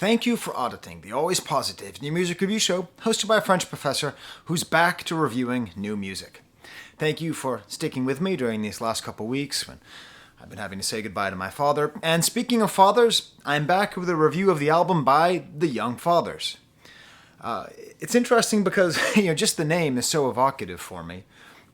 Thank you for auditing the always positive new music review show hosted by a French professor who's back to reviewing new music. Thank you for sticking with me during these last couple weeks when I've been having to say goodbye to my father. And speaking of fathers, I'm back with a review of the album by the Young Fathers. It's interesting because just the name is so evocative for me.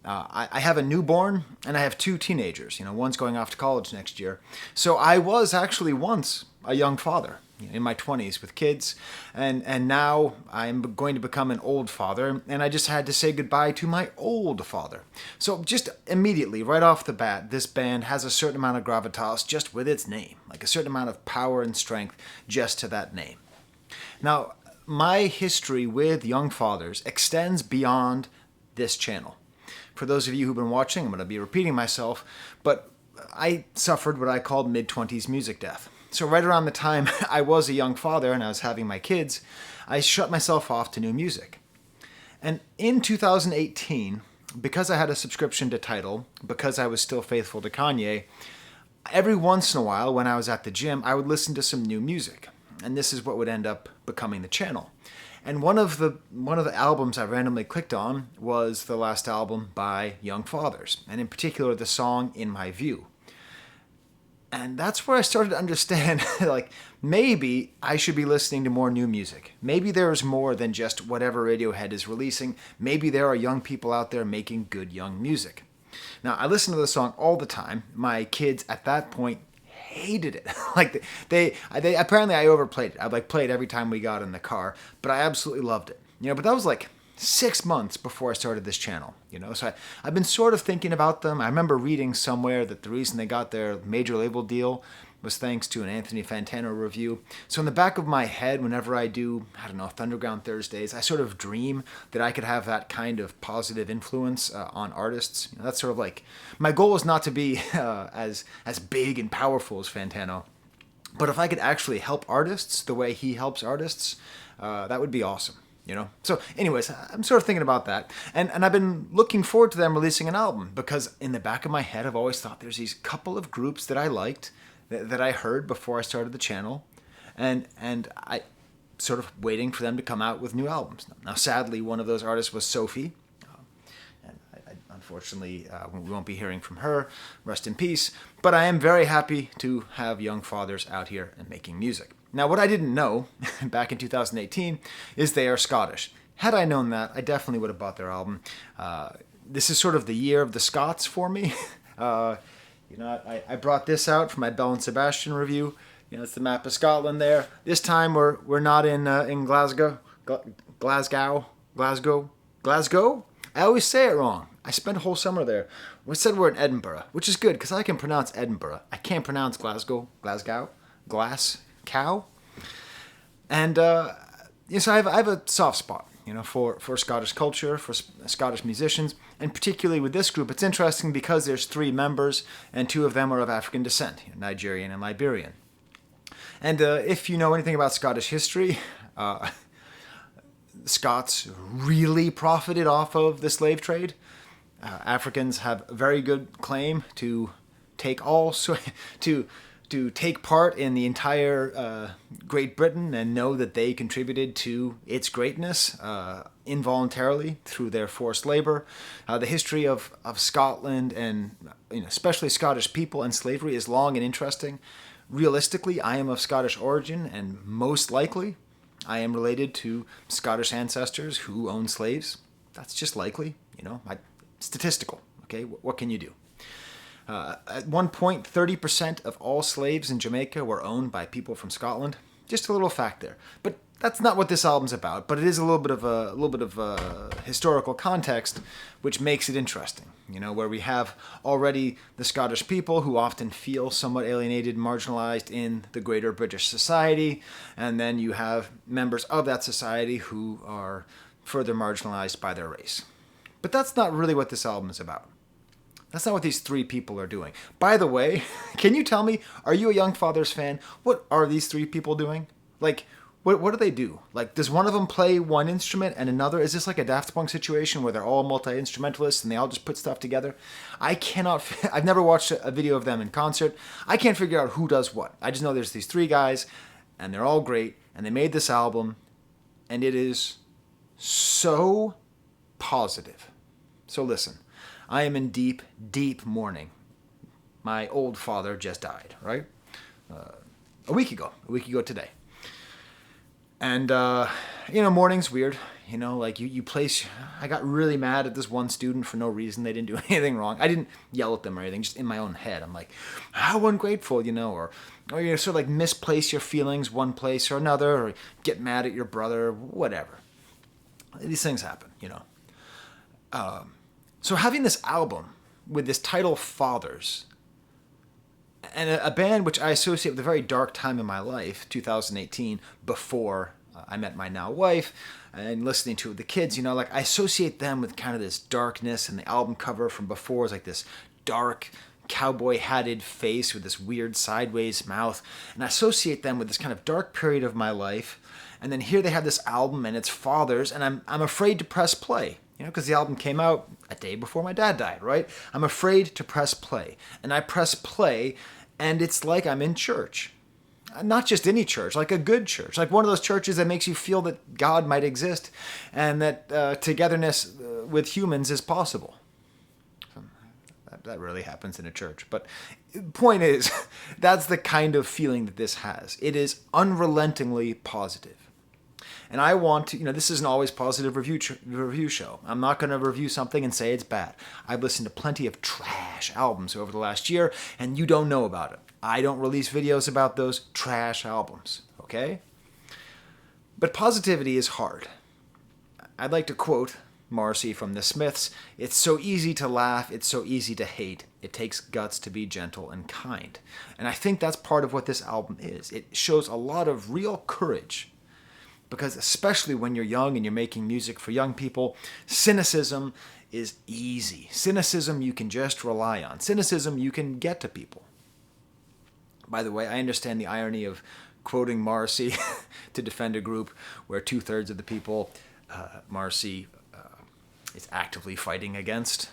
I have a newborn and I have two teenagers. One's going off to college next year. So I was actually once a young father in my 20s with kids, and now I'm going to become an old father, and I just had to say goodbye to my old father. So just immediately, right off the bat, this band has a certain amount of gravitas just with its name, like a certain amount of power and strength just to that name. Now, my history with Young Fathers extends beyond this channel. For those of you who've been watching, I'm going to be repeating myself, but I suffered what I called mid-20s music death. So right around the time I was a young father and I was having my kids, I shut myself off to new music. And in 2018, because I had a subscription to Tidal, because I was still faithful to Kanye, every once in a while when I was at the gym, I would listen to some new music. And this is what would end up becoming the channel. And one of the albums I randomly clicked on was the last album by Young Fathers, and in particular the song In My View. And that's where I started to understand, maybe I should be listening to more new music. Maybe there's more than just whatever Radiohead is releasing. Maybe there are young people out there making good young music. Now, I listen to the song all the time. My kids at that point hated it. they apparently I overplayed it. I played every time we got in the car, but I absolutely loved it. But that was 6 months before I started this channel, So I've been sort of thinking about them. I remember reading somewhere that the reason they got their major label deal was thanks to an Anthony Fantano review. So in the back of my head, whenever I do, Thunderground Thursdays, I sort of dream that I could have that kind of positive influence on artists. That's sort of my goal is not to be as big and powerful as Fantano, but if I could actually help artists the way he helps artists, that would be awesome. So anyways, I'm sort of thinking about that. And I've been looking forward to them releasing an album because in the back of my head, I've always thought there's these couple of groups that I liked that I heard before I started the channel. And I sort of waiting for them to come out with new albums. Now, sadly, one of those artists was Sophie. And unfortunately, we won't be hearing from her. Rest in peace. But I am very happy to have Young Fathers out here and making music. Now, what I didn't know back in 2018 is they are Scottish. Had I known that, I definitely would have bought their album. This is sort of the year of the Scots for me. I brought this out for my Bell and Sebastian review. It's the map of Scotland there. This time we're not in Glasgow. Glasgow. I always say it wrong. I spent a whole summer there. We said we're in Edinburgh, which is good because I can pronounce Edinburgh. I can't pronounce Glasgow. Cow. And so I have a soft spot, for Scottish culture, for Scottish musicians, and particularly with this group. It's interesting because there's 3 members, and 2 of them are of African descent, Nigerian and Liberian. And if you know anything about Scottish history, Scots really profited off of the slave trade. Africans have a very good claim to take take part in the entire Great Britain and know that they contributed to its greatness involuntarily through their forced labor. The history of Scotland and especially Scottish people and slavery is long and interesting. Realistically, I am of Scottish origin, and most likely I am related to Scottish ancestors who owned slaves. That's just likely, statistical. Okay, what can you do? At one point, 30% of all slaves in Jamaica were owned by people from Scotland. Just a little fact there. But that's not what this album's about. But it is a little bit of historical context, which makes it interesting. Where we have already the Scottish people who often feel somewhat alienated, marginalized in the greater British society, and then you have members of that society who are further marginalized by their race. But that's not really what this album is about. That's not what these 3 people are doing. By the way, can you tell me, are you a Young Fathers fan? What are these 3 people doing? What do they do? Does one of them play one instrument and another? Is this like a Daft Punk situation where they're all multi-instrumentalists and they all just put stuff together? I've never watched a video of them in concert. I can't figure out who does what. I just know there's these 3 guys and they're all great And they made this album, and it is so positive. So listen, I am in deep, deep mourning. My old father just died, right? A week ago today. And, mourning's weird. Like you place... I got really mad at this one student for no reason. They didn't do anything wrong. I didn't yell at them or anything, just in my own head. I'm like, how ungrateful, or you sort of like misplace your feelings one place or another, or get mad at your brother, whatever. These things happen, So having this album with this title, Fathers, and a band which I associate with a very dark time in my life, 2018, before I met my now wife, and listening to the kids, like I associate them with kind of this darkness, and the album cover from before is like this dark cowboy hatted face with this weird sideways mouth, and I associate them with this kind of dark period of my life. And then here they have this album, and it's Fathers, and I'm afraid to press play, because the album came out a day before my dad died, right? I'm afraid to press play, and I press play, and it's like I'm in church. Not just any church, like a good church, like one of those churches that makes you feel that God might exist and that togetherness with humans is possible. That really happens in a church. But point is, that's the kind of feeling that this has. It is unrelentingly positive. And I want to, this is an always positive review show. I'm not going to review something and say it's bad. I've listened to plenty of trash albums over the last year, and you don't know about it. I don't release videos about those trash albums, okay? But positivity is hard. I'd like to quote Morrissey from The Smiths. It's so easy to laugh, it's so easy to hate. It takes guts to be gentle and kind. And I think that's part of what this album is. It shows a lot of real courage. Because especially when you're young and you're making music for young people, cynicism is easy. Cynicism you can just rely on. Cynicism you can get to people. By the way, I understand the irony of quoting Morrissey to defend a group where 2/3 of the people Morrissey is actively fighting against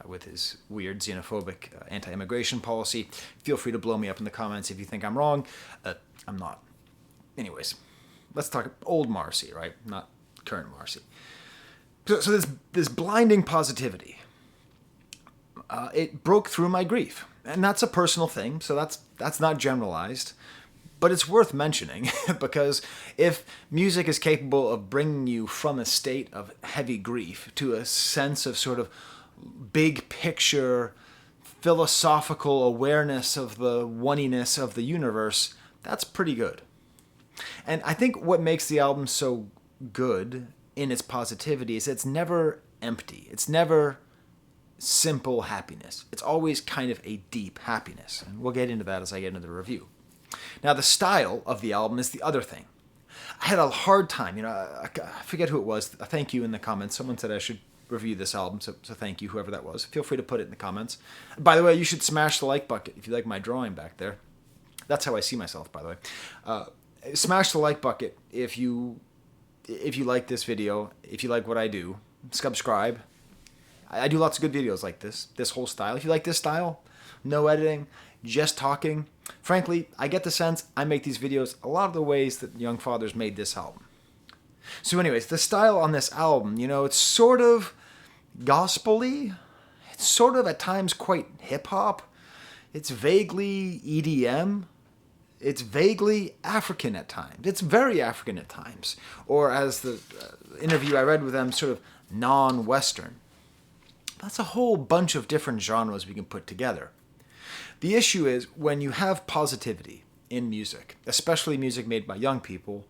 with his weird xenophobic anti-immigration policy. Feel free to blow me up in the comments if you think I'm wrong. I'm not. Anyways, let's talk old Morrissey, right? Not current Morrissey. So this blinding positivity, it broke through my grief. And that's a personal thing, so that's not generalized. But it's worth mentioning, because if music is capable of bringing you from a state of heavy grief to a sense of sort of big picture, philosophical awareness of the oneness of the universe, that's pretty good. And I think what makes the album so good in its positivity is it's never empty. It's never simple happiness. It's always kind of a deep happiness. And we'll get into that as I get into the review. Now, the style of the album is the other thing. I had a hard time, I forget who it was. A thank you in the comments. Someone said I should review this album, so thank you, whoever that was. Feel free to put it in the comments. By the way, you should smash the like bucket if you like my drawing back there. That's how I see myself, by the way. Smash the like bucket if you like this video, if you like what I do. Subscribe. I do lots of good videos like this whole style. If you like this style, no editing, just talking. Frankly, I get the sense I make these videos a lot of the ways that Young Fathers made this album. So anyways, the style on this album, it's sort of gospel-y. It's sort of at times quite hip-hop. It's vaguely EDM. It's vaguely African at times. It's very African at times. Or as the interview I read with them, sort of non-Western. That's a whole bunch of different genres we can put together. The issue is when you have positivity in music, especially music made by young people,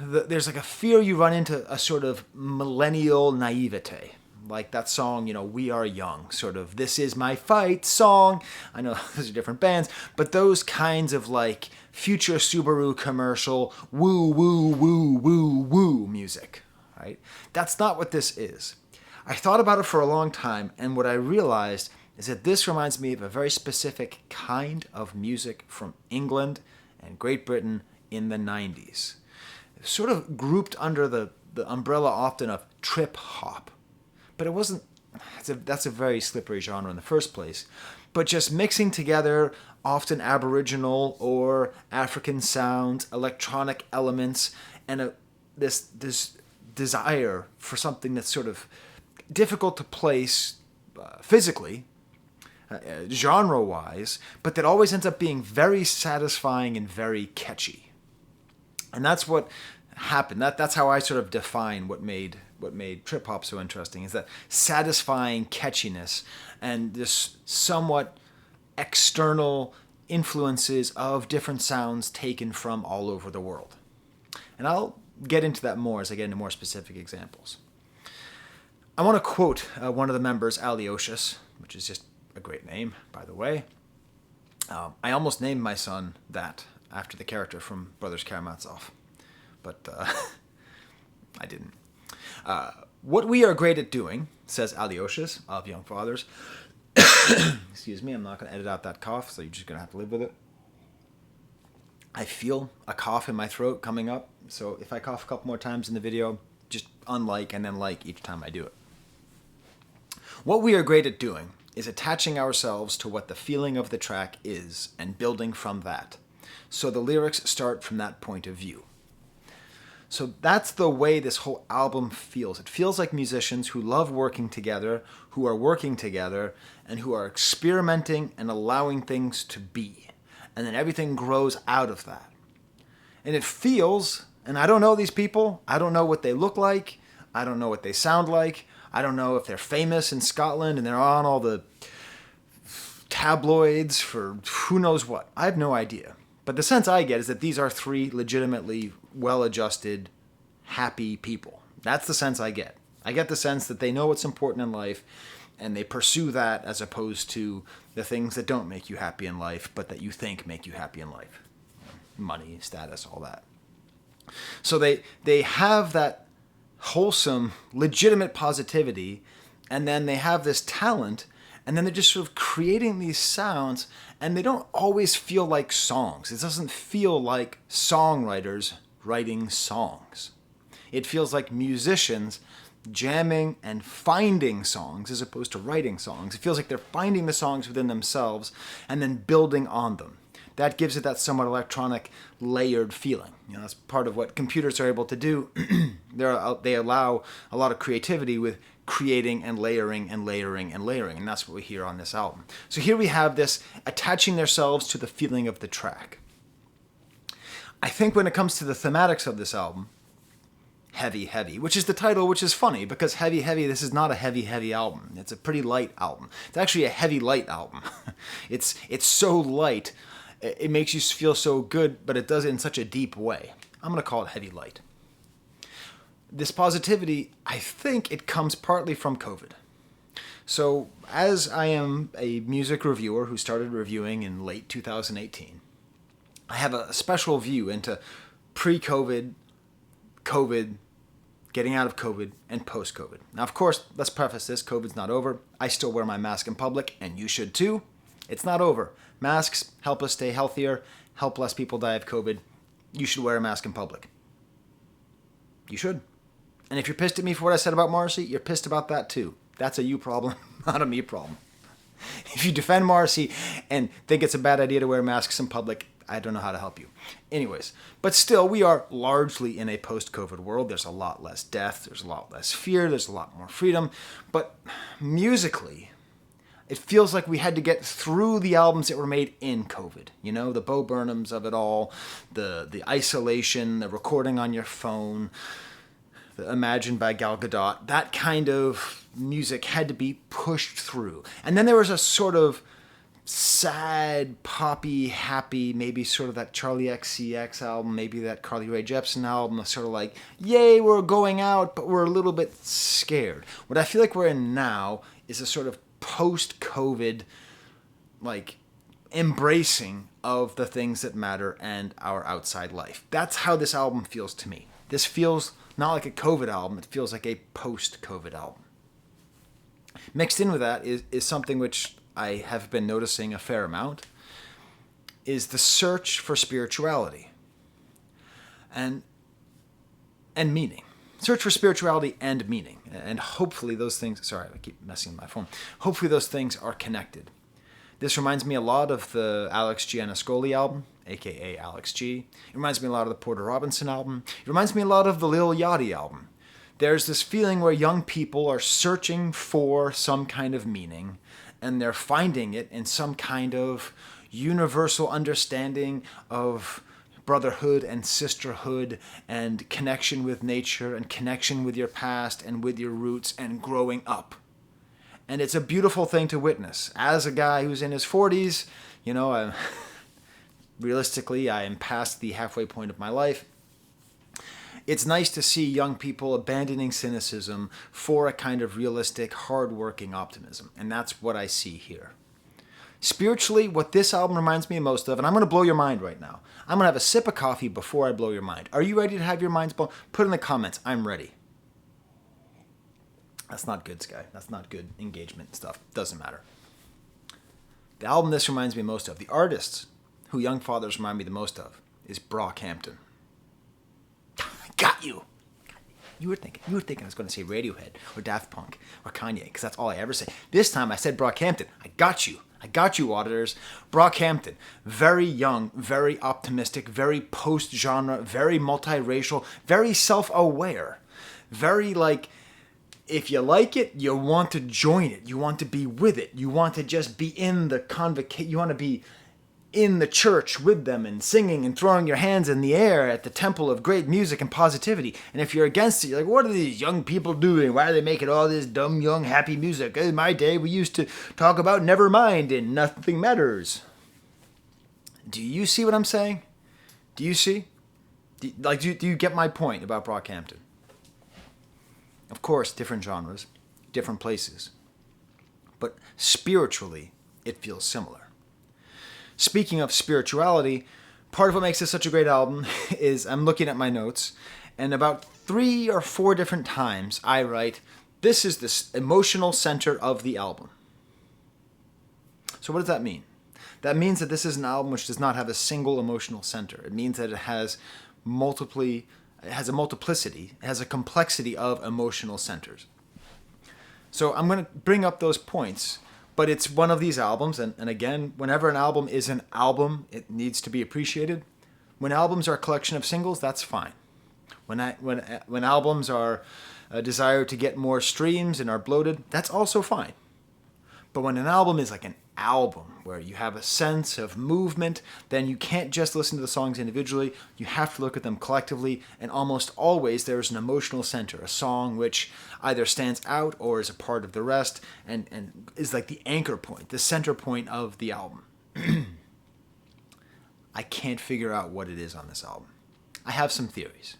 there's like a fear you run into a sort of millennial naivete. Like that song, We Are Young, sort of, this is my fight song. I know those are different bands, but those kinds of like future Subaru commercial, woo, woo, woo, woo, woo music, right? That's not what this is. I thought about it for a long time, and what I realized is that this reminds me of a very specific kind of music from England and Great Britain in the 90s. Sort of grouped under the umbrella often of trip hop. But it wasn't, that's a very slippery genre in the first place. But just mixing together often Aboriginal or African sounds, electronic elements, and this desire for something that's sort of difficult to place physically, genre-wise, but that always ends up being very satisfying and very catchy. And that's what happened. That's how I sort of define what made trip hop so interesting, is that satisfying catchiness and this somewhat external influences of different sounds taken from all over the world. And I'll get into that more as I get into more specific examples. I want to quote one of the members, Ululation, which is just a great name, by the way. I almost named my son that after the character from Brothers Karamazov, but I didn't. What we are great at doing, says Ululation of Young Fathers. Excuse me, I'm not going to edit out that cough, so you're just going to have to live with it. I feel a cough in my throat coming up, so if I cough a couple more times in the video, just unlike and then like each time I do it. What we are great at doing is attaching ourselves to what the feeling of the track is and building from that. So the lyrics start from that point of view. So that's the way this whole album feels. It feels like musicians who love working together, who are working together, and who are experimenting and allowing things to be. And then everything grows out of that. And it feels, and I don't know these people, I don't know what they look like, I don't know what they sound like, I don't know if they're famous in Scotland and they're on all the tabloids for who knows what. I have no idea. But the sense I get is that these are three legitimately well-adjusted, happy people. That's the sense I get. I get the sense that they know what's important in life and they pursue that as opposed to the things that don't make you happy in life, but that you think make you happy in life. Money, status, all that. So they have that wholesome, legitimate positivity, and then they have this talent, and then they're just sort of creating these sounds, and they don't always feel like songs. It doesn't feel like songwriters writing songs. It feels like musicians jamming and finding songs as opposed to writing songs. It feels like they're finding the songs within themselves and then building on them. That gives it that somewhat electronic, layered feeling. That's part of what computers are able to do. They allow a lot of creativity with creating and layering and layering and layering, and that's what we hear on this album. So here we have this attaching themselves to the feeling of the track. I think when it comes to the thematics of this album, Heavy Heavy, which is the title, which is funny because Heavy Heavy, this is not a heavy album. It's a pretty light album. It's actually a heavy light album. It's so light, it makes you feel so good, but it does it in such a deep way. I'm going to call it heavy light. This positivity, I think it comes partly from COVID. So as I am a music reviewer who started reviewing in late 2018, I have a special view into pre-COVID, COVID, getting out of COVID, and post-COVID. Now, of course, let's preface this, COVID's not over. I still wear my mask in public, and you should too. It's not over. Masks help us stay healthier, help less people die of COVID. You should wear a mask in public. You should. And if you're pissed at me for what I said about Morrissey, you're pissed about that too. That's a you problem, not a me problem. If you defend Morrissey and think it's a bad idea to wear masks in public, I don't know how to help you. Anyways, but still, we are largely in a post-COVID world. There's a lot less death, there's a lot less fear, there's a lot more freedom. But musically, it feels like we had to get through the albums that were made in COVID. You know, the Bo Burnhams of it all, the isolation, the recording on your phone, the Imagine by Gal Gadot. That kind of music had to be pushed through. And then there was a sort of sad, poppy, happy, maybe sort of that Charlie XCX album, maybe that Carly Rae Jepsen album, sort of like, yay, we're going out, but we're a little bit scared. What I feel like we're in now is a sort of post-COVID, like, embracing of the things that matter and our outside life. That's how this album feels to me. This feels not like a COVID album, it feels like a post-COVID album. Mixed in with that is something which I have been noticing a fair amount, is the search for spirituality and meaning. Search for spirituality and meaning. And hopefully those things, sorry, I keep messing with my phone. Hopefully those things are connected. This reminds me a lot of the Alex Gianniscoli album, aka Alex G. It reminds me a lot of the Porter Robinson album. It reminds me a lot of the Lil Yachty album. There's this feeling where young people are searching for some kind of meaning, and they're finding it in some kind of universal understanding of brotherhood and sisterhood and connection with nature and connection with your past and with your roots and growing up. And it's a beautiful thing to witness. As a guy who's in his 40s, realistically, I am past the halfway point of my life. It's nice to see young people abandoning cynicism for a kind of realistic, hard-working optimism. And that's what I see here. Spiritually, what this album reminds me most of, and I'm going to blow your mind right now. I'm going to have a sip of coffee before I blow your mind. Are you ready to have your minds blown? Put in the comments, I'm ready. That's not good, Sky. That's not good engagement stuff. Doesn't matter. The album this reminds me most of, the artists who Young Fathers remind me the most of, is Brockhampton. Got you. You were thinking I was going to say Radiohead or Daft Punk or Kanye, because that's all I ever say. This time I said Brockhampton. I got you, auditors. Brockhampton, very young, very optimistic, very post-genre, very multiracial, very self-aware, very like, if you like it, you want to join it. You want to be with it. You want to just be in the convocation. You want to be in the church with them and singing and throwing your hands in the air at the temple of great music and positivity. And if you're against it, you're like, what are these young people doing? Why are they making all this dumb, young, happy music? In my day, we used to talk about Nevermind and Nothing Matters. Do you see what I'm saying? Do you see? Do you get my point about Brockhampton? Of course, different genres, different places. But spiritually, it feels similar. Speaking of spirituality, part of what makes this such a great album is I'm looking at my notes, and about 3 or 4 different times I write, this is the emotional center of the album. So what does that mean? That means that this is an album which does not have a single emotional center. It means that it has a multiplicity, it has a complexity of emotional centers. So I'm going to bring up those points, but it's one of these albums, and again, whenever an album is an album, it needs to be appreciated. When albums are a collection of singles, that's fine. When albums are a desire to get more streams and are bloated, that's also fine. But when an album is like an album, where you have a sense of movement, then you can't just listen to the songs individually, you have to look at them collectively, and almost always there's an emotional center, a song which either stands out or is a part of the rest, and is like the anchor point, the center point of the album. I can't figure out what it is on this album. I have some theories.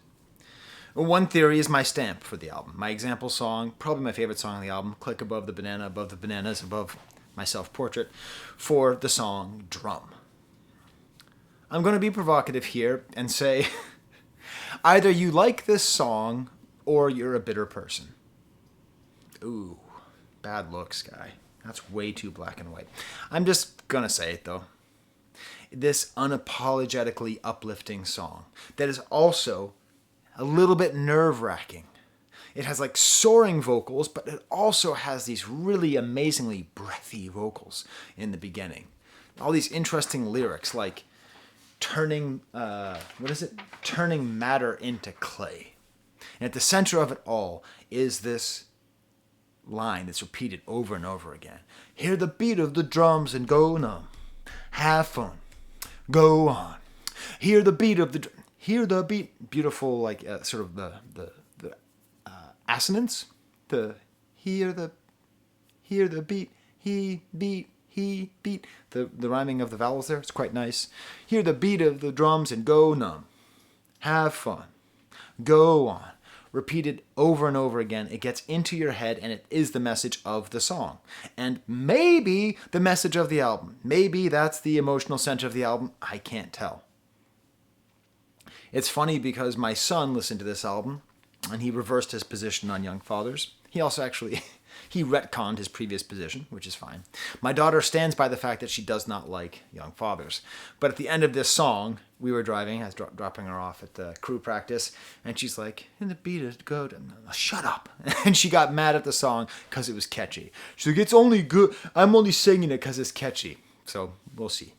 One theory is my stamp for the album. My example song, probably my favorite song on the album, Click Above the Banana, Above the Bananas, Above my self-portrait, for the song Drum. I'm going to be provocative here and say, either you like this song or you're a bitter person. Ooh, bad looks, guy. That's way too black and white. I'm just going to say it, though. This unapologetically uplifting song that is also a little bit nerve-wracking. It has like soaring vocals, but it also has these really amazingly breathy vocals in the beginning. All these interesting lyrics like turning matter into clay. And at the center of it all is this line that's repeated over and over again. Hear the beat of the drums and go numb. Have fun. Go on. Hear the beat of the beautiful, like sort of the assonance. The hear the beat, he beat, he beat. The rhyming of the vowels there, it's quite nice. Hear the beat of the drums and go numb. Have fun. Go on. Repeated over and over again. It gets into your head, and it is the message of the song. And maybe the message of the album. Maybe that's the emotional center of the album. I can't tell. It's funny because my son listened to this album, and he reversed his position on Young Fathers. He also actually, he retconned his previous position, which is fine. My daughter stands by the fact that she does not like Young Fathers. But at the end of this song, we were driving, I was dropping her off at the crew practice, and she's like, in the beat is good. And I'm like, shut up. And she got mad at the song because it was catchy. She's like, it's only good. I'm only singing it because it's catchy. So we'll see.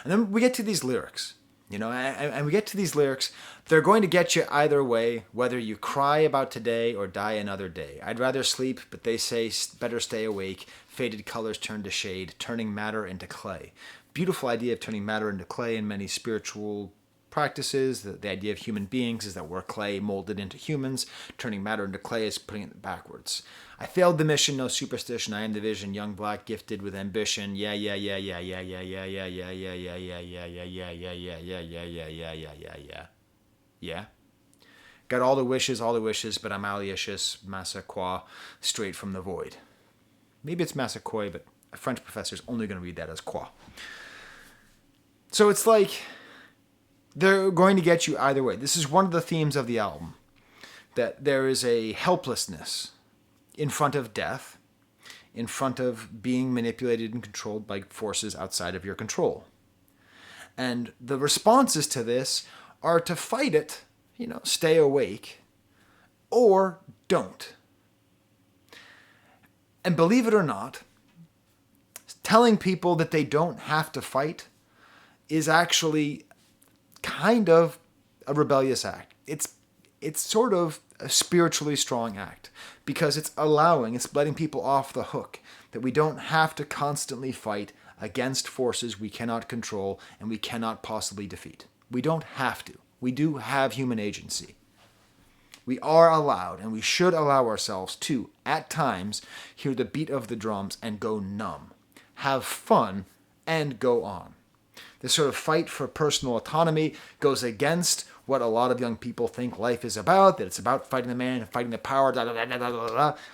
And then we get to these lyrics, and we get to these lyrics. They're going to get you either way, whether you cry about today or die another day. I'd rather sleep, but they say better stay awake. Faded colors turn to shade, turning matter into clay. Beautiful idea of turning matter into clay in many spiritual practices. The idea of human beings is that we're clay molded into humans. Turning matter into clay is putting it backwards. I failed the mission, no superstition. I am the vision, young black, gifted with ambition. Yeah. Got all the wishes, but I'm Aloysius, Massacroix, straight from the void. Maybe it's Massacroix, but a French professor is only going to read that as Croix. So it's like they're going to get you either way. This is one of the themes of the album, that there is a helplessness in front of death, in front of being manipulated and controlled by forces outside of your control. And the responses to this are to fight it, stay awake, or don't. And believe it or not, telling people that they don't have to fight is actually kind of a rebellious act. It's sort of a spiritually strong act, because it's letting people off the hook, that we don't have to constantly fight against forces we cannot control and we cannot possibly defeat. We don't have to. We do have human agency. We are allowed, and we should allow ourselves to, at times, hear the beat of the drums and go numb, have fun, and go on. This sort of fight for personal autonomy goes against what a lot of young people think life is about, that it's about fighting the man and fighting the power,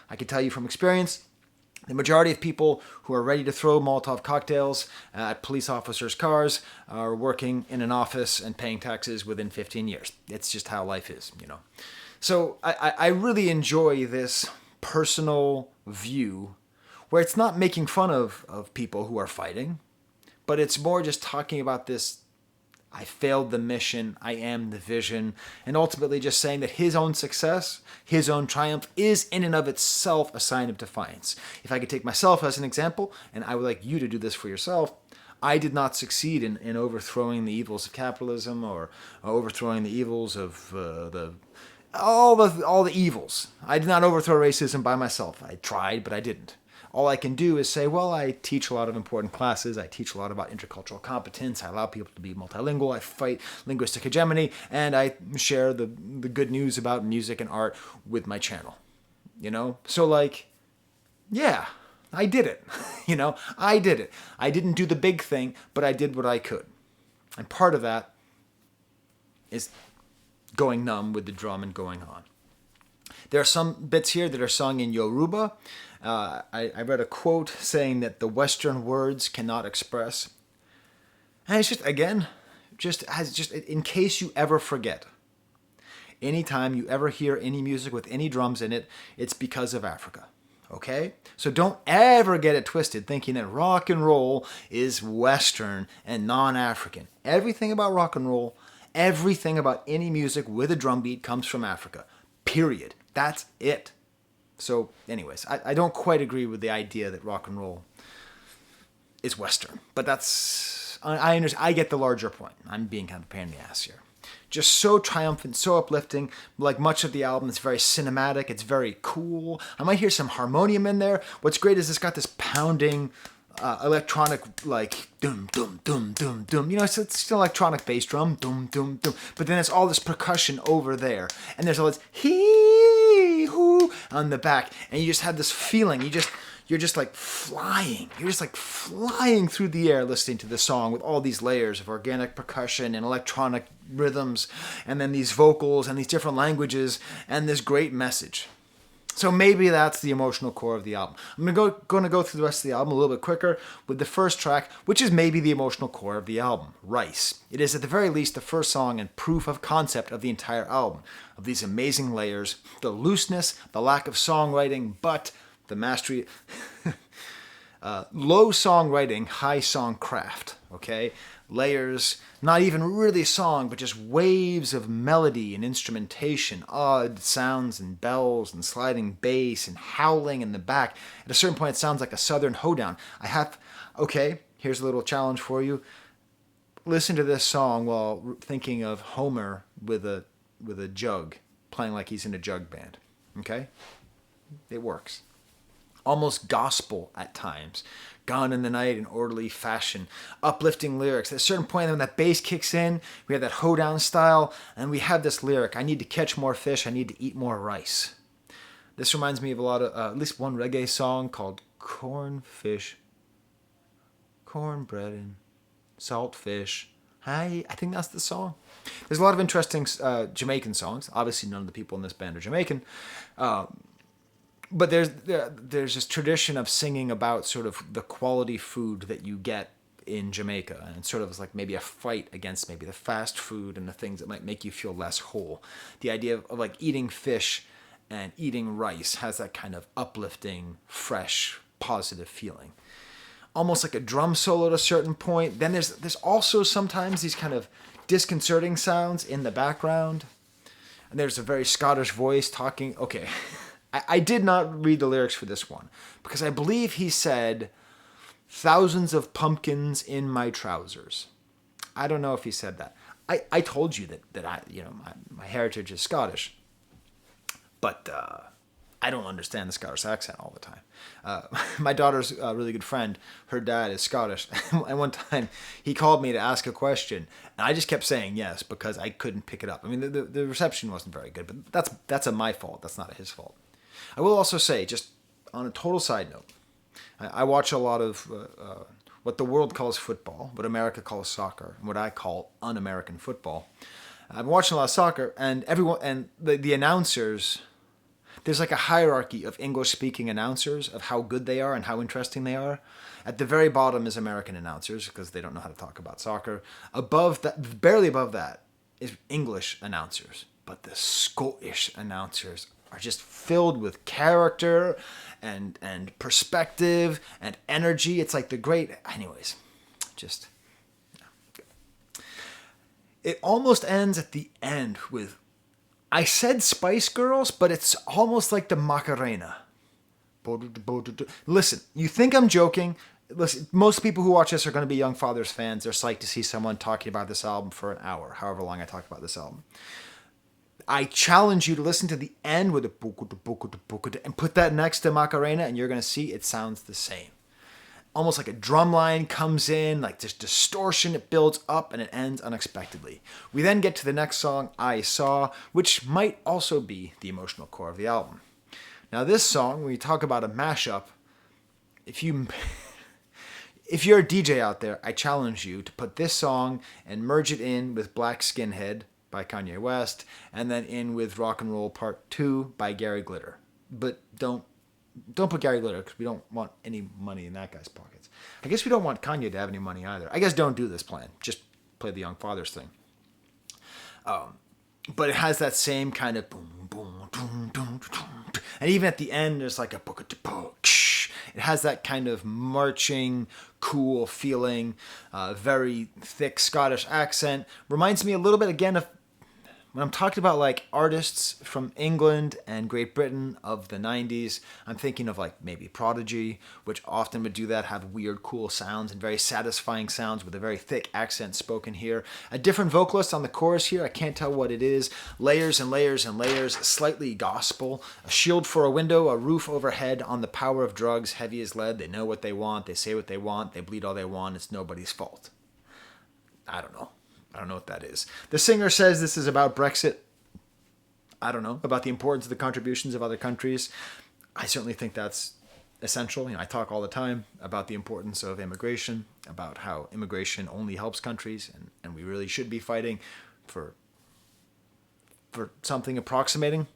I can tell you from experience, the majority of people who are ready to throw Molotov cocktails at police officers' cars are working in an office and paying taxes within 15 years. It's just how life is, So I really enjoy this personal view where it's not making fun of people who are fighting, but it's more just talking about this, I failed the mission, I am the vision, and ultimately just saying that his own success, his own triumph is in and of itself a sign of defiance. If I could take myself as an example, and I would like you to do this for yourself, I did not succeed in overthrowing the evils of capitalism or overthrowing the evils of all the evils. I did not overthrow racism by myself. I tried, but I didn't. All I can do is say, well, I teach a lot of important classes. I teach a lot about intercultural competence. I allow people to be multilingual. I fight linguistic hegemony. And I share the good news about music and art with my channel. So yeah, I did it. I did it. I didn't do the big thing, but I did what I could. And part of that is going numb with the drum and going on. There are some bits here that are sung in Yoruba. I read a quote saying that the Western words cannot express. And it's just, in case you ever forget, anytime you ever hear any music with any drums in it, it's because of Africa. Okay? So don't ever get it twisted thinking that rock and roll is Western and non-African. Everything about rock and roll, everything about any music with a drum beat comes from Africa. Period. That's it. So anyways, I don't quite agree with the idea that rock and roll is Western. But I understand. I get the larger point. I'm being kind of a pain in the ass here. Just so triumphant, so uplifting. Like much of the album, it's very cinematic. It's very cool. I might hear some harmonium in there. What's great is it's got this pounding electronic, dum dum dum dum dum. It's still electronic bass drum, dum dum dum. But then it's all this percussion over there, and there's all this hee hoo on the back, and you just have this feeling. You're just like flying. You're just like flying through the air listening to this song with all these layers of organic percussion and electronic rhythms, and then these vocals and these different languages and this great message. So maybe that's the emotional core of the album. I'm going to go through the rest of the album a little bit quicker with the first track, which is maybe the emotional core of the album, Rice. It is at the very least the first song and proof of concept of the entire album, of these amazing layers, the looseness, the lack of songwriting, but the mastery, low songwriting, high song craft, okay? Layers, not even really song, but just waves of melody and instrumentation, odd sounds and bells and sliding bass and howling in the back. At a certain point, it sounds like a southern hoedown. here's a little challenge for you. Listen to this song while thinking of Homer with a jug, playing like he's in a jug band. Okay? It works. Almost gospel at times. Gone in the night in orderly fashion. Uplifting lyrics. At a certain point when that bass kicks in, we have that hoedown style, and we have this lyric, I need to catch more fish, I need to eat more rice. This reminds me of a lot of, at least one reggae song called Cornfish, Cornbread and Saltfish. I think that's the song. There's a lot of interesting Jamaican songs. Obviously, none of the people in this band are Jamaican. But there's this tradition of singing about sort of the quality food that you get in Jamaica, and it's sort of like maybe a fight against maybe the fast food and the things that might make you feel less whole. The idea of like eating fish and eating rice has that kind of uplifting, fresh, positive feeling. Almost like a drum solo at a certain point. Then there's also sometimes these kind of disconcerting sounds in the background. And there's a very Scottish voice talking. Okay, I did not read the lyrics for this one because I believe he said, thousands of pumpkins in my trousers. I don't know if he said that. I told you that I, my heritage is Scottish. But I don't understand the Scottish accent all the time. My daughter's a really good friend, her dad is Scottish. And one time he called me to ask a question, and I just kept saying yes because I couldn't pick it up. I mean, the reception wasn't very good, but that's my fault. That's not his fault. I will also say, just on a total side note, I watch a lot of what the world calls football, what America calls soccer, and what I call un-American football. I've been watching a lot of soccer, and everyone and the announcers. There's like a hierarchy of English-speaking announcers of how good they are and how interesting they are. At the very bottom is American announcers because they don't know how to talk about soccer. Above that, barely above that, is English announcers. But the Scottish announcers are just filled with character and perspective and energy. It's like the great... Anyways, just... Yeah. It almost ends at the end with... I said Spice Girls, but it's almost like the Macarena. Listen, you think I'm joking? Listen, most people who watch this are going to be Young Fathers fans. They're psyched to see someone talking about this album for an hour, however long I talk about this album. I challenge you to listen to the end with the and put that next to Macarena, and you're going to see it sounds the same. Almost like a drum line comes in, like this distortion, it builds up and it ends unexpectedly. We then get to the next song, I Saw, which might also be the emotional core of the album. Now this song, when you talk about a mashup, if you're a DJ out there, I challenge you to put this song and merge it in with Black Skinhead by Kanye West, and then in with Rock and Roll Part 2 by Gary Glitter. But don't put Gary Glitter because we don't want any money in that guy's pockets. I guess we don't want Kanye to have any money either. I guess don't do this plan. Just play the Young Fathers thing. But it has that same kind of boom, boom, boom, boom, boom. And even at the end, there's like a it has that kind of marching, cool feeling, very thick Scottish accent. Reminds me a little bit again of when I'm talking about like artists from England and Great Britain of the 90s, I'm thinking of like maybe Prodigy, which often would do that, have weird, cool sounds and very satisfying sounds with a very thick accent spoken here. A different vocalist on the chorus here, I can't tell what it is. Layers and layers and layers, slightly gospel. A shield for a window, a roof overhead, on the power of drugs, heavy as lead. They know what they want, they say what they want, they bleed all they want, it's nobody's fault. I don't know what that is. The singer says this is about Brexit. I don't know, about the importance of the contributions of other countries. I certainly think that's essential. I talk all the time about the importance of immigration, about how immigration only helps countries, and we really should be fighting for something approximating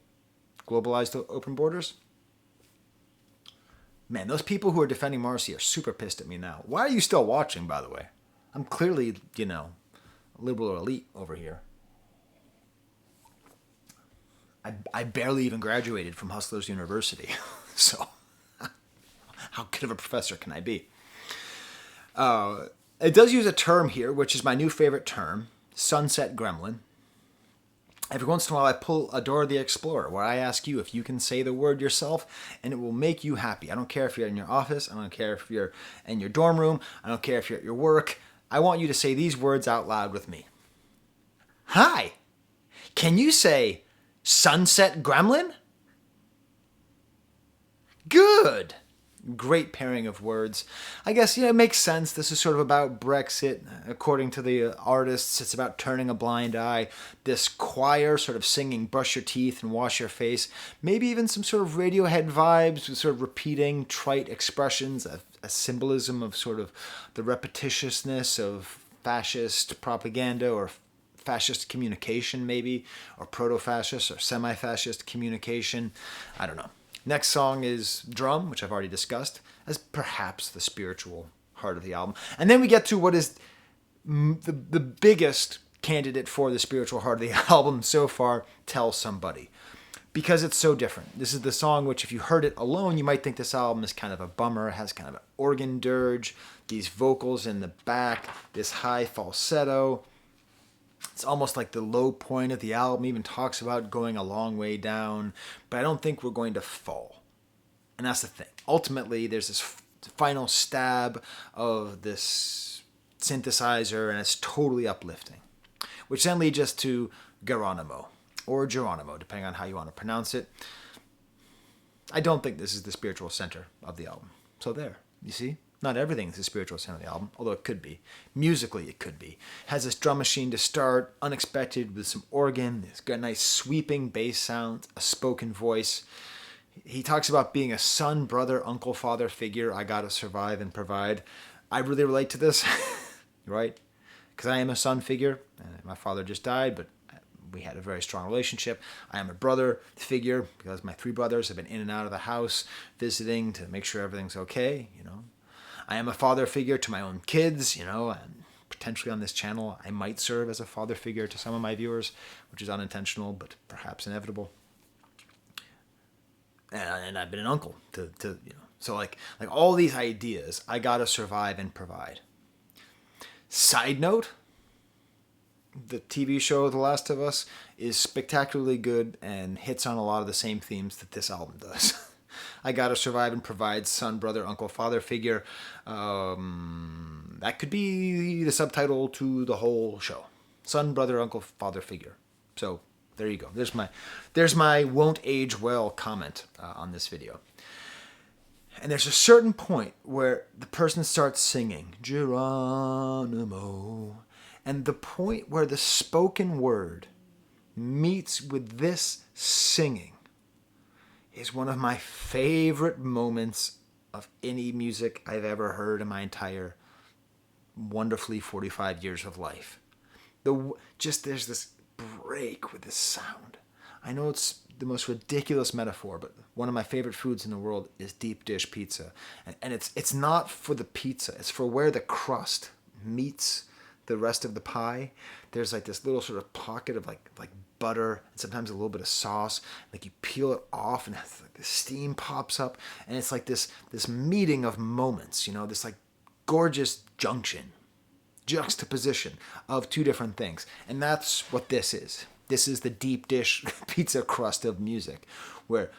globalized open borders. Man, those people who are defending Marcy are super pissed at me now. Why are you still watching, by the way? I'm clearly, liberal elite over here. I barely even graduated from Hustlers University, so how good of a professor can I be? It does use a term here, which is my new favorite term, sunset gremlin. Every once in a while, I pull a Dora the Explorer where I ask you if you can say the word yourself and it will make you happy. I don't care if you're in your office. I don't care if you're in your dorm room. I don't care if you're at your work. I want you to say these words out loud with me. Hi. Can you say sunset gremlin? Good. Great pairing of words. I guess, it makes sense. This is sort of about Brexit. According to the artists, it's about turning a blind eye. This choir sort of singing brush your teeth and wash your face. Maybe even some sort of Radiohead vibes with sort of repeating trite expressions, a symbolism of sort of the repetitiousness of fascist propaganda or fascist communication maybe, or proto-fascist or semi-fascist communication. I don't know. Next song is Drum, which I've already discussed, as perhaps the spiritual heart of the album. And then we get to what is the biggest candidate for the spiritual heart of the album so far, Tell Somebody. Because it's so different. This is the song which, if you heard it alone, you might think this album is kind of a bummer. It has kind of an organ dirge, these vocals in the back, this high falsetto. It's almost like the low point of the album. Even talks about going a long way down, but I don't think we're going to fall. And that's the thing. Ultimately, there's this final stab of this synthesizer, and it's totally uplifting. Which then leads us to Geronimo, or Geronimo, depending on how you want to pronounce it. I don't think this is the spiritual center of the album. So there, you see? Not everything is the spiritual center of the album, although it could be. Musically, it could be. It has this drum machine to start, unexpected, with some organ. It's got a nice sweeping bass sound, a spoken voice. He talks about being a son, brother, uncle, father figure. I gotta survive and provide. I really relate to this, right? Because I am a son figure. My father just died, but we had a very strong relationship. I am a brother figure because my 3 brothers have been in and out of the house visiting to make sure everything's okay, I am a father figure to my own kids, and potentially on this channel I might serve as a father figure to some of my viewers, which is unintentional but perhaps inevitable. And I've been an uncle to so like all these ideas, I gotta survive and provide. Side note, the TV show The Last of Us is spectacularly good and hits on a lot of the same themes that this album does. I gotta survive and provide, son, brother, uncle, father figure. That could be the subtitle to the whole show. Son, brother, uncle, father figure. So there you go. There's my won't age well comment on this video. And there's a certain point where the person starts singing Geronimo, and the point where the spoken word meets with this singing is one of my favorite moments of any music I've ever heard in my entire wonderfully 45 years of life. There's this break with this sound. I know it's the most ridiculous metaphor, but one of my favorite foods in the world is deep dish pizza. And it's not for the pizza, it's for where the crust meets the rest of the pie. There's like this little sort of pocket of like butter and sometimes a little bit of sauce. Like you peel it off and like the steam pops up, and it's like this meeting of moments, this like gorgeous juxtaposition of 2 different things. And that's what this is. This is the deep dish pizza crust of music, where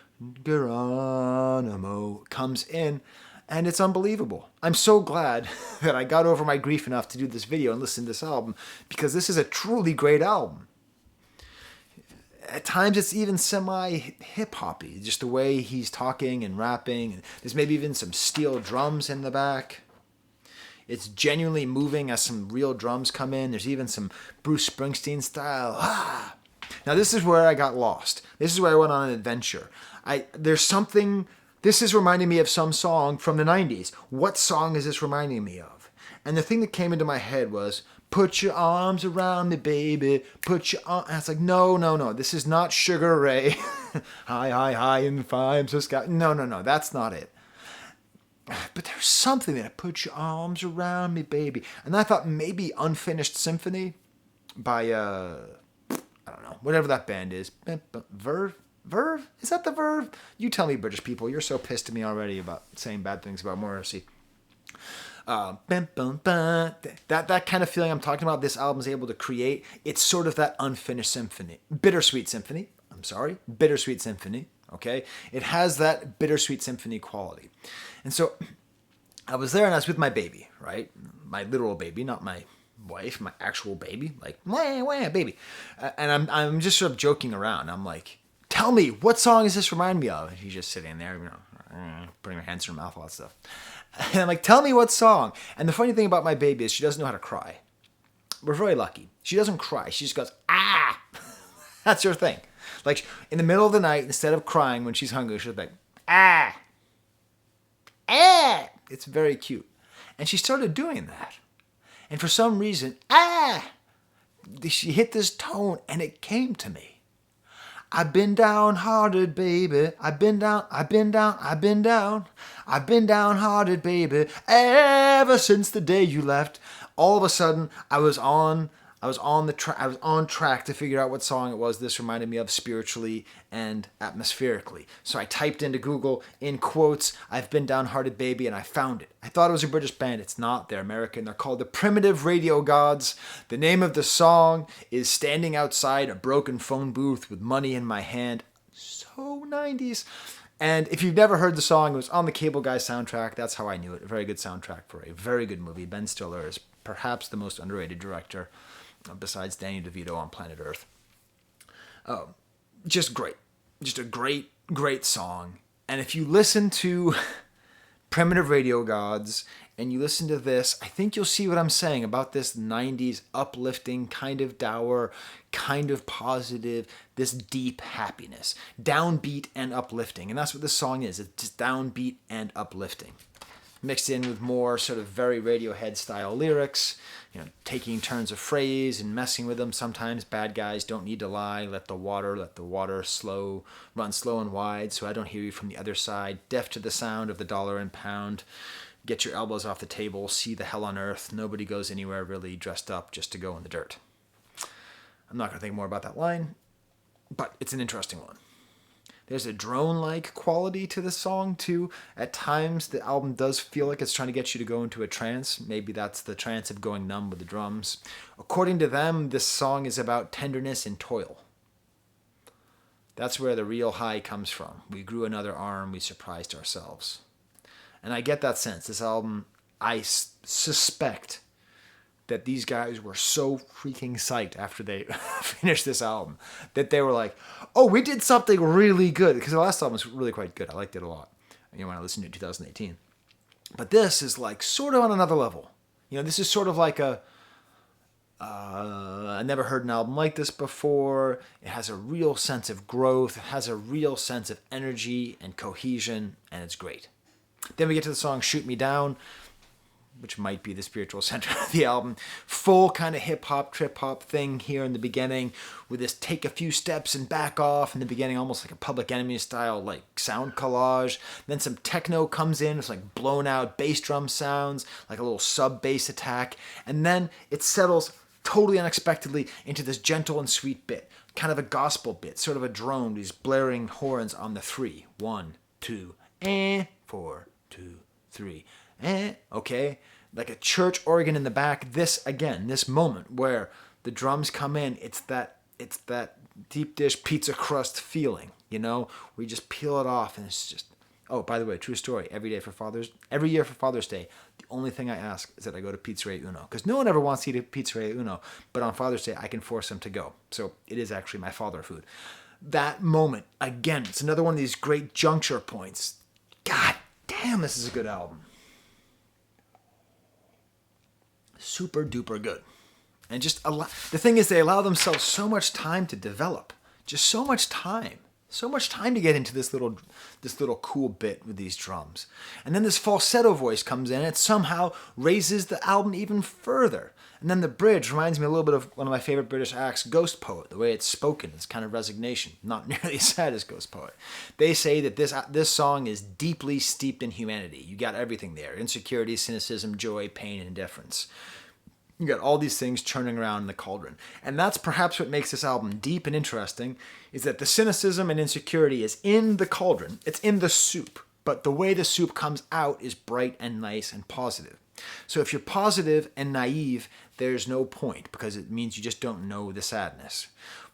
Geronimo comes in. And it's unbelievable. I'm so glad that I got over my grief enough to do this video and listen to this album, because this is a truly great album. At times it's even semi-hip-hoppy, just the way he's talking and rapping. There's maybe even some steel drums in the back. It's genuinely moving as some real drums come in. There's even some Bruce Springsteen style. Now this is where I got lost. This is where I went on an adventure. This is reminding me of some song from the 90s. What song is this reminding me of? And the thing that came into my head was, put your arms around me, baby. Put your arms... And it's like, no. This is not Sugar Ray. High in the flames of sky. No. That's not it. But there's something that put your arms around me, baby. And I thought maybe Unfinished Symphony by, I don't know, whatever that band is. Verve? Is that the Verve? You tell me, British people. You're so pissed at me already about saying bad things about Morrissey. That kind of feeling I'm talking about, this album's able to create. It's sort of that unfinished symphony. Bittersweet symphony. Bittersweet symphony. Okay? It has that bittersweet symphony quality. And so I was there and I was with my baby, right? My literal baby, not my wife, my actual baby. Like, wah, wah, baby. And I'm just sort of joking around. I'm like, tell me, what song does this remind me of? And she's just sitting there, putting her hands in her mouth, all that stuff. And I'm like, tell me what song. And the funny thing about my baby is she doesn't know how to cry. We're very lucky. She doesn't cry. She just goes, ah. That's her thing. Like, in the middle of the night, instead of crying when she's hungry, she'll be like, ah. Ah. It's very cute. And she started doing that. And for some reason, she hit this tone and it came to me. I've been downhearted, baby. I've been downhearted, baby. Ever since the day you left. All of a sudden, I was on track to figure out what song it was this reminded me of spiritually and atmospherically. So I typed into Google, in quotes, I've been downhearted, baby, and I found it. I thought it was a British band. It's not. They're American. They're called the Primitive Radio Gods. The name of the song is Standing Outside a Broken Phone Booth with Money in My Hand. So 90s. And if you've never heard the song, it was on the Cable Guy soundtrack. That's how I knew it. A very good soundtrack for a very good movie. Ben Stiller is perhaps the most underrated director besides Danny DeVito on planet Earth. Just great. Just a great, great song. And if you listen to Primitive Radio Gods and you listen to this, I think you'll see what I'm saying about this 90s uplifting, kind of dour, kind of positive, this deep happiness. Downbeat and uplifting. And that's what this song is. It's just downbeat and uplifting. Mixed in with more sort of very Radiohead style lyrics, taking turns of phrase and messing with them. Sometimes bad guys don't need to lie. Let the water run slow and wide so I don't hear you from the other side. Deaf to the sound of the dollar and pound. Get your elbows off the table. See the hell on earth. Nobody goes anywhere really dressed up just to go in the dirt. I'm not going to think more about that line, but it's an interesting one. There's a drone-like quality to the song, too. At times, the album does feel like it's trying to get you to go into a trance. Maybe that's the trance of going numb with the drums. According to them, this song is about tenderness and toil. That's where the real high comes from. We grew another arm, we surprised ourselves. And I get that sense. This album, I suspect that these guys were so freaking psyched after they finished this album that they were like, oh, we did something really good. Because the last album was really quite good. I liked it a lot, when I listened to it in 2018. But this is like sort of on another level. This is sort of like I never heard an album like this before. It has a real sense of growth. It has a real sense of energy and cohesion, and it's great. Then we get to the song Shoot Me Down, which might be the spiritual center of the album. Full kind of hip-hop, trip-hop thing here in the beginning with this take a few steps and back off in the beginning, almost like a Public Enemy style like sound collage. Then some techno comes in. It's like blown out bass drum sounds, like a little sub-bass attack. And then it settles totally unexpectedly into this gentle and sweet bit, kind of a gospel bit, sort of a drone, these blaring horns on the 3. 1, 2, 4, 2, 3. Okay, like a church organ in the back. This moment where the drums come in, it's that deep dish pizza crust feeling, where you just peel it off and it's just, oh, by the way, true story, every year for Father's Day, the only thing I ask is that I go to Pizzeria Uno, because no one ever wants to eat at Pizzeria Uno, but on Father's Day I can force them to go, so it is actually my father food. That moment, again, it's another one of these great juncture points. God damn, this is a good album. Super duper good. And just the thing is, they allow themselves so much time to develop. Just so much time to get into this little cool bit with these drums. And then this falsetto voice comes in and it somehow raises the album even further. And then the bridge reminds me a little bit of one of my favorite British acts, Ghost Poet, the way it's spoken. It's kind of resignation, not nearly as sad as Ghost Poet. They say that this song is deeply steeped in humanity. You got everything there: insecurity, cynicism, joy, pain, and indifference. You got all these things churning around in the cauldron. And that's perhaps what makes this album deep and interesting, is that the cynicism and insecurity is in the cauldron. It's in the soup. But the way the soup comes out is bright and nice and positive. So if you're positive and naive, there's no point because it means you just don't know the sadness.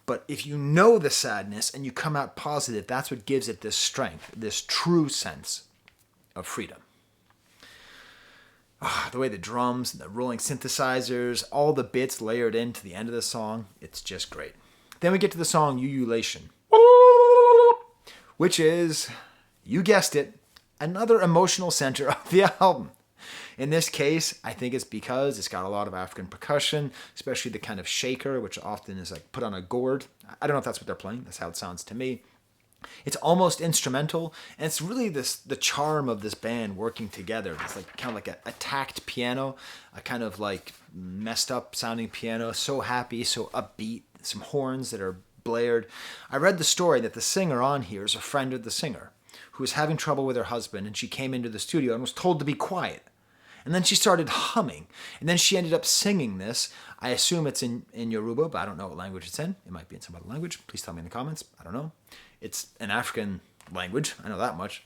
But if you know the sadness and you come out positive, that's what gives it this strength, this true sense of freedom. The way the drums and the rolling synthesizers, all the bits layered into the end of the song, it's just great. Then we get to the song Ululation, which is, you guessed it, another emotional center of the album. In this case, I think it's because it's got a lot of African percussion, especially the kind of shaker, which often is like put on a gourd. I don't know if that's what they're playing. That's how it sounds to me. It's almost instrumental, and it's really the charm of this band working together. It's like kind of like a tacked piano, a kind of like messed up sounding piano, so happy, so upbeat, some horns that are blared. I read the story that the singer on here is a friend of the singer who was having trouble with her husband, and she came into the studio and was told to be quiet. And then she started humming. And then she ended up singing this. I assume it's in Yoruba, but I don't know what language it's in. It might be in some other language. Please tell me in the comments. I don't know. It's an African language. I know that much.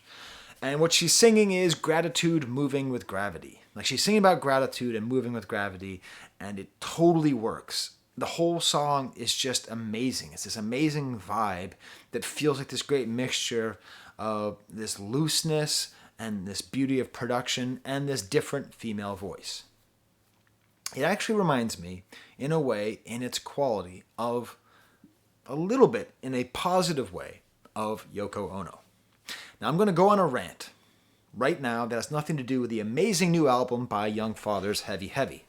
And what she's singing is gratitude moving with gravity. Like she's singing about gratitude and moving with gravity, and it totally works. The whole song is just amazing. It's this amazing vibe that feels like this great mixture of this looseness and this beauty of production and this different female voice. It actually reminds me, in a way, in its quality, of a little bit, in a positive way, of Yoko Ono. Now I'm going to go on a rant right now that has nothing to do with the amazing new album by Young Fathers, Heavy Heavy.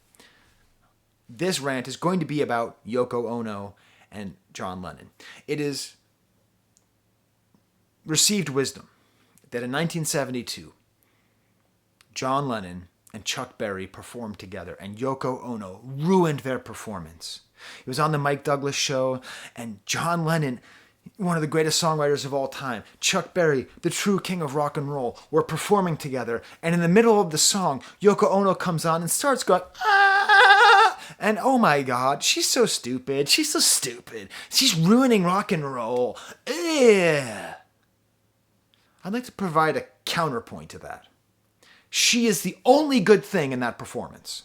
This rant is going to be about Yoko Ono and John Lennon. It is received wisdom that in 1972, John Lennon and Chuck Berry performed together, and Yoko Ono ruined their performance. It was on the Mike Douglas show, and John Lennon, one of the greatest songwriters of all time, Chuck Berry, the true king of rock and roll, were performing together, and in the middle of the song, Yoko Ono comes on and starts going, ah! And oh my God, she's so stupid. She's so stupid. She's ruining rock and roll. Ugh. I'd like to provide a counterpoint to that. She is the only good thing in that performance.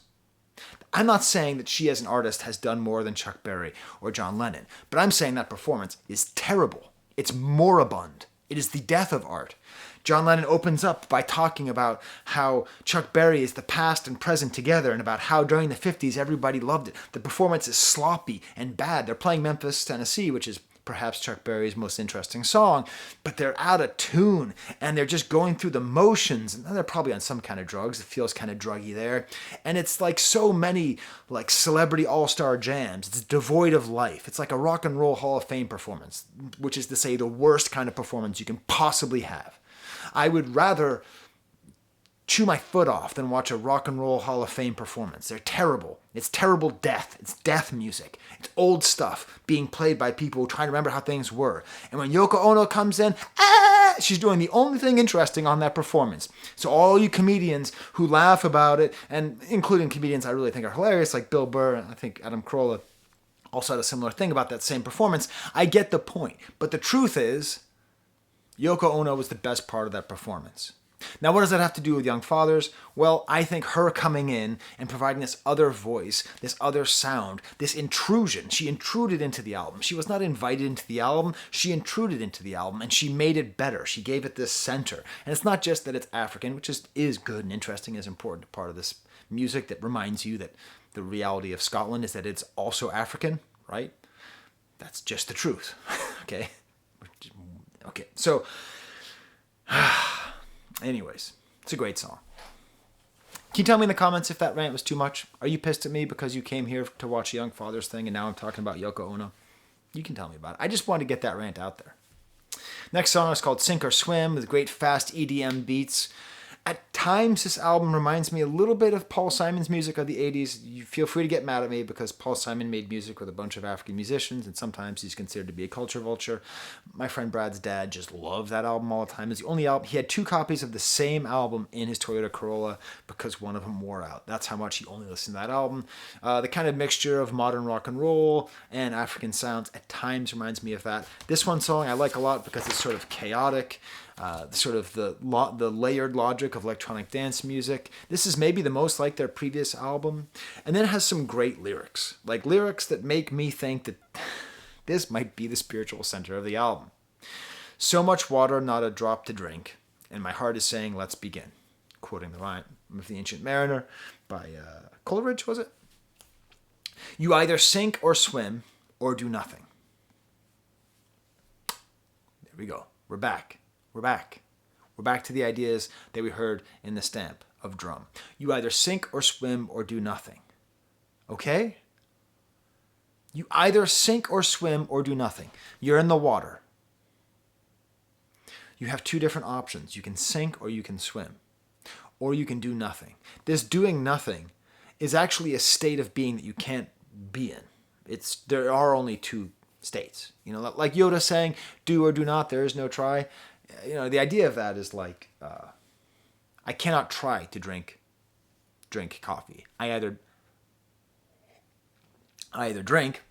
I'm not saying that she as an artist has done more than Chuck Berry or John Lennon, but I'm saying that performance is terrible. It's moribund. It is the death of art. John Lennon opens up by talking about how Chuck Berry is the past and present together and about how during the 50s everybody loved it. The performance is sloppy and bad. They're playing Memphis, Tennessee, which is perhaps Chuck Berry's most interesting song, but they're out of tune and they're just going through the motions, and they're probably on some kind of drugs. It feels kind of druggy there, and it's like so many like celebrity all-star jams. It's devoid of life. It's like a rock and roll Hall of Fame performance, which is to say the worst kind of performance you can possibly have. I would rather chew my foot off than watch a rock and roll Hall of Fame performance. They're terrible. It's terrible death. It's death music. It's old stuff being played by people trying to remember how things were. And when Yoko Ono comes in, she's doing the only thing interesting on that performance. So all you comedians who laugh about it, and including comedians I really think are hilarious, like Bill Burr, and I think Adam Carolla also had a similar thing about that same performance, I get the point. But the truth is, Yoko Ono was the best part of that performance. Now, what does that have to do with Young Fathers? Well, I think her coming in and providing this other voice, this other sound, this intrusion, she intruded into the album. She was not invited into the album, she intruded into the album, and she made it better. She gave it this center. And it's not just that it's African, which is good and interesting, is an important part of this music that reminds you that the reality of Scotland is that it's also African, right? That's just the truth, okay? Okay, so... anyways, it's a great song. Can you tell me in the comments if that rant was too much? Are you pissed at me because you came here to watch a Young Fathers thing and now I'm talking about Yoko Ono? You can tell me about it. I just wanted to get that rant out there. Next song is called Sink or Swim with great fast EDM beats. At times, this album reminds me a little bit of Paul Simon's music of the 80s. You feel free to get mad at me because Paul Simon made music with a bunch of African musicians, and sometimes he's considered to be a culture vulture. My friend Brad's dad just loved that album all the time. It's the only album. He had 2 copies of the same album in his Toyota Corolla because one of them wore out. That's how much he only listened to that album. The kind of mixture of modern rock and roll and African sounds at times reminds me of that. This one song I like a lot because it's sort of chaotic. The layered logic republic of electronic dance music. This is maybe the most like their previous album. And then it has some great lyrics. Like lyrics that make me think that this might be the spiritual center of the album. So much water, not a drop to drink. And my heart is saying, let's begin. Quoting the line of The Ancient Mariner by Coleridge, was it? You either sink or swim or do nothing. There we go. We're back. We're back to the ideas that we heard in the stamp of drum. You either sink or swim or do nothing. Okay? You either sink or swim or do nothing. You're in the water. You have two different options. You can sink or you can swim. Or you can do nothing. This doing nothing is actually a state of being that you can't be in. There are only two states. Like Yoda saying, do or do not, there is no try. The idea of that is like, I cannot try to drink coffee. I either drink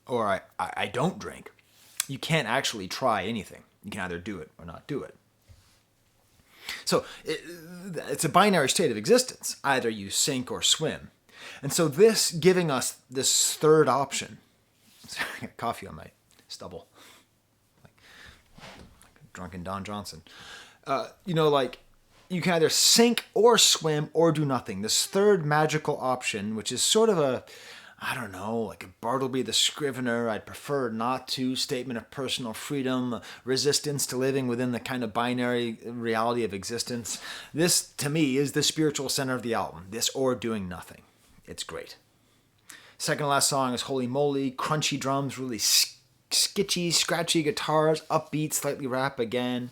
or I don't drink. You can't actually try anything. You can either do it or not do it. So it's a binary state of existence. Either you sink or swim. And so this giving us this third option. I got coffee on my stubble. Like drunken Don Johnson. You can either sink or swim or do nothing. This third magical option, which is sort of like a Bartleby the Scrivener, I'd prefer not to, statement of personal freedom, resistance to living within the kind of binary reality of existence. This, to me, is the spiritual center of the album, this or doing nothing. It's great. Second to last song is Holy Moly, crunchy drums, really skitchy, scratchy guitars, upbeat, slightly rap again.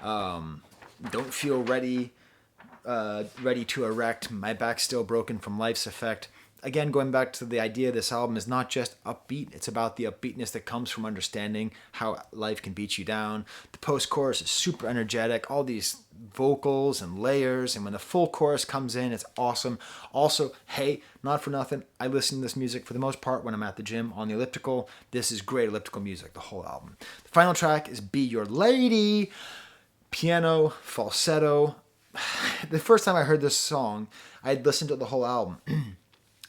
Don't feel ready to erect, my back's still broken from life's effect. Again, going back to the idea this album is not just upbeat, it's about the upbeatness that comes from understanding how life can beat you down. The post-chorus is super energetic, all these vocals and layers, and when the full chorus comes in, it's awesome. Also, hey, not for nothing, I listen to this music for the most part when I'm at the gym on the elliptical. This is great elliptical music, the whole album. The final track is Be Your Lady, piano, falsetto. The first time I heard this song, I'd listened to the whole album.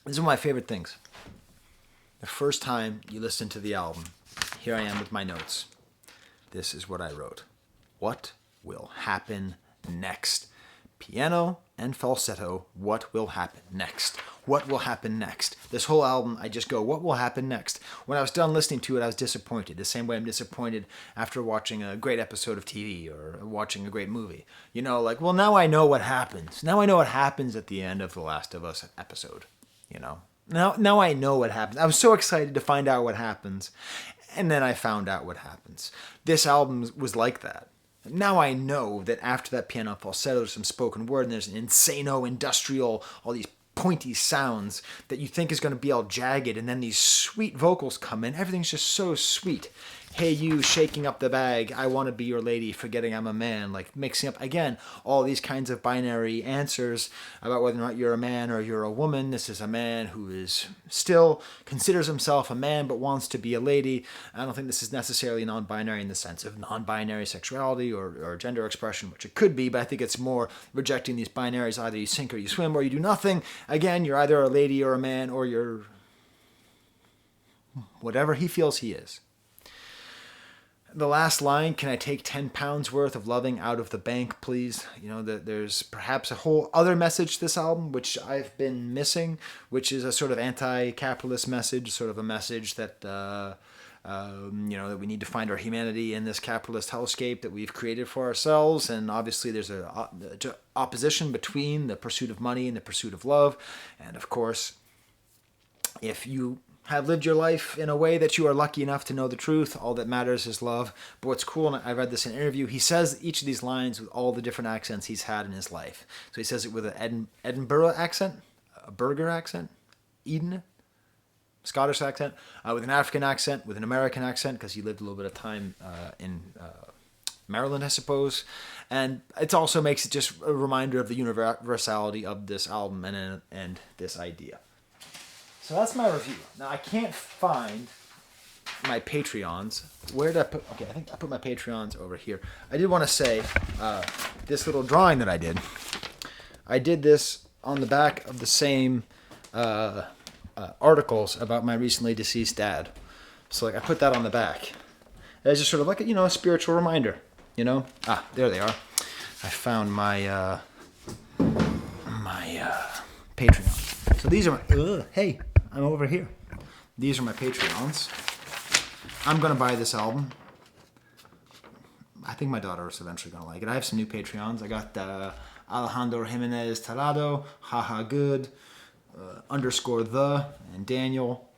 This is one of my favorite things. The first time you listen to the album, here I am with my notes. This is what I wrote. What will happen next? Piano and falsetto, what will happen next? What will happen next? This whole album, I just go, what will happen next? When I was done listening to it, I was disappointed. The same way I'm disappointed after watching a great episode of TV or watching a great movie. Well, now I know what happens. Now I know what happens at the end of The Last of Us episode. Now I know what happens. I was so excited to find out what happens, and then I found out what happens. This album was like that. Now I know that after that piano falsetto, there's some spoken word, and there's an insano, industrial, all these pointy sounds that you think is going to be all jagged, and then these sweet vocals come in. Everything's just so sweet. Hey, you shaking up the bag, I want to be your lady, forgetting I'm a man, like mixing up, again, all these kinds of binary answers about whether or not you're a man or you're a woman. This is a man who is still considers himself a man but wants to be a lady. I don't think this is necessarily non-binary in the sense of non-binary sexuality or gender expression, which it could be, but I think it's more rejecting these binaries. Either you sink or you swim or you do nothing. Again, you're either a lady or a man or you're whatever he feels he is. The last line, can I take 10 pounds worth of loving out of the bank, please? There's perhaps a whole other message to this album, which I've been missing, which is a sort of anti-capitalist message, sort of a message that, that we need to find our humanity in this capitalist hellscape that we've created for ourselves. And obviously there's an opposition between the pursuit of money and the pursuit of love. And of course, if you have lived your life in a way that you are lucky enough to know the truth, all that matters is love. But what's cool, and I read this in an interview, he says each of these lines with all the different accents he's had in his life. So he says it with an Edinburgh accent, a Burger accent, Eden, Scottish accent, with an African accent, with an American accent, because he lived a little bit of time in Maryland, I suppose. And it also makes it just a reminder of the universality of this album and this idea. So that's my review. Now, I can't find my Patreons. Where did I put? Okay, I think I put my Patreons over here. I did want to say this little drawing that I did. I did this on the back of the same articles about my recently deceased dad. So like I put that on the back. It's just sort of like a spiritual reminder. There they are. I found my Patreon. So these are my. Hey, I'm over here. These are my Patreons. I'm gonna buy this album. I think my daughter is eventually gonna like it. I have some new Patreons. I got Alejandro Jimenez Tarado, Haha Good, _the, and Daniel.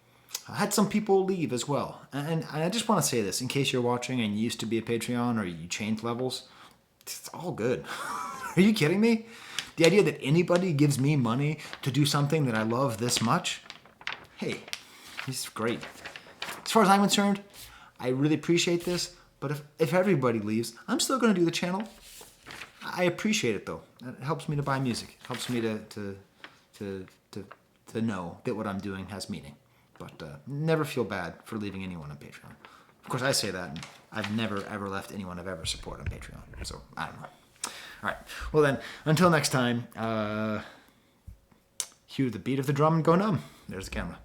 I had some people leave as well. And I just want to say this, in case you're watching and you used to be a Patreon or you changed levels, it's all good. Are you kidding me? The idea that anybody gives me money to do something that I love this much, hey, it's great. As far as I'm concerned, I really appreciate this, but if everybody leaves, I'm still going to do the channel. I appreciate it though. It helps me to buy music. It helps me to know that what I'm doing has meaning. But never feel bad for leaving anyone on Patreon. Of course, I say that, and I've never, ever left anyone I've ever supported on Patreon. So, I don't know. All right. Well, then, until next time, cue the beat of the drum and go numb. There's the camera.